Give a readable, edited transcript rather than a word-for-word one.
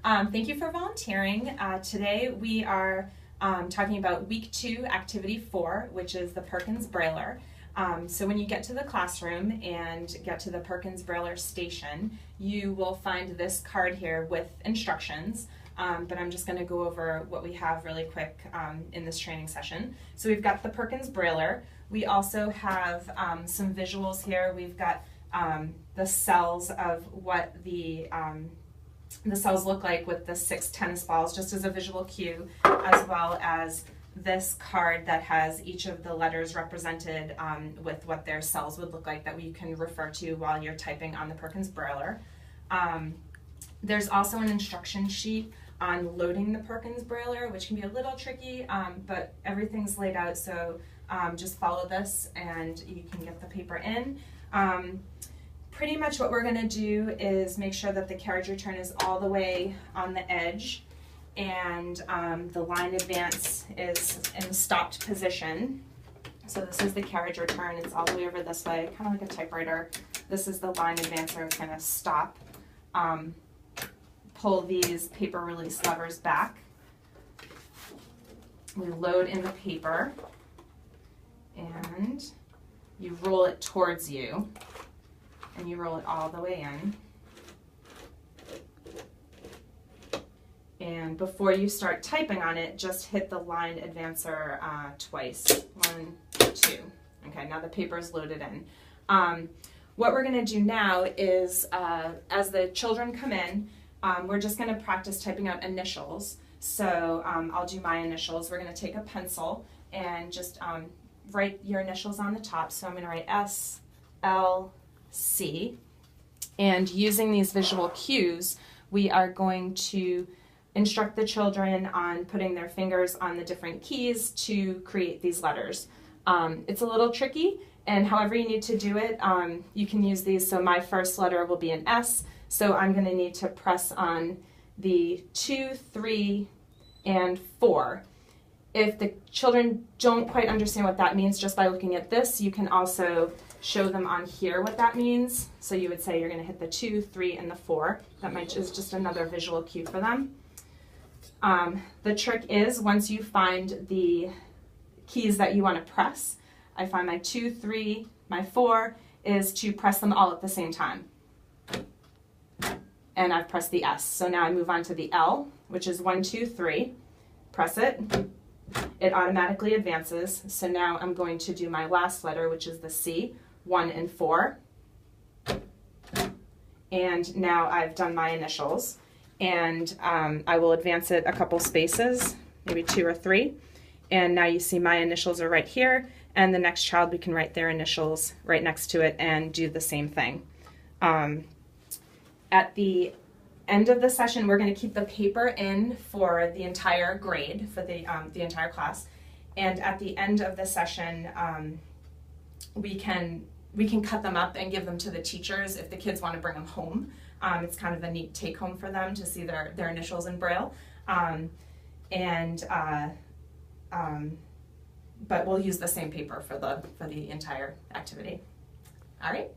Thank you for volunteering. Today we are talking about week 2, activity 4, which is the Perkins Brailler. So when you get to the classroom and get to the Perkins Brailler station, you will find this card here with instructions. But I'm just going to go over what we have really quick in this training session. So we've got the Perkins Brailler. We also have some visuals here. We've got the cells of what the cells look like with the 6 tennis balls, just as a visual cue, as well as this card that has each of the letters represented with what their cells would look like that we can refer to while you're typing on the Perkins Brailler. There's also an instruction sheet on loading the Perkins Brailler, which can be a little tricky, but everything's laid out, so just follow this and you can get the paper in. Pretty much what we're going to do is make sure that the carriage return is all the way on the edge and the line advance is in stopped position. So this is the carriage return, it's all the way over this way, kind of like a typewriter. This is the line advancer, it's going to stop. Pull these paper release levers back. We load in the paper and you roll it towards you and you roll it all the way in. And before you start typing on it, just hit the line advancer twice. 1, 2. Okay, now the paper is loaded in. What we're going to do now is, as the children come in, we're just going to practice typing out initials. So I'll do my initials. We're going to take a pencil and just write your initials on the top. So I'm going to write S, L, C. And using these visual cues, we are going to instruct the children on putting their fingers on the different keys to create these letters. It's a little tricky, and however you need to do it, you can use these. So my first letter will be an S, so I'm going to need to press on the 2, 3, and 4. If the children don't quite understand what that means just by looking at this, you can also show them on here what that means. So you would say you're going to hit the 2, 3, and the 4. That might is just another visual cue for them. The trick is, once you find the keys that you want to press, I find my 2, 3, my 4 is to press them all at the same time. And I've pressed the S. So now I move on to the L, which is 1, 2, 3. Press it. It automatically advances. So now I'm going to do my last letter, which is the C, 1 and 4. And now I've done my initials. And I will advance it a couple spaces, maybe 2 or 3. And now you see my initials are right here, and the next child, we can write their initials right next to it and do the same thing. At the end of the session, we're going to keep the paper in for the entire grade, for the entire class. And at the end of the session, we can cut them up and give them to the teachers if the kids want to bring them home. It's kind of a neat take-home for them to see their initials in Braille. But we'll use the same paper for the entire activity. All right.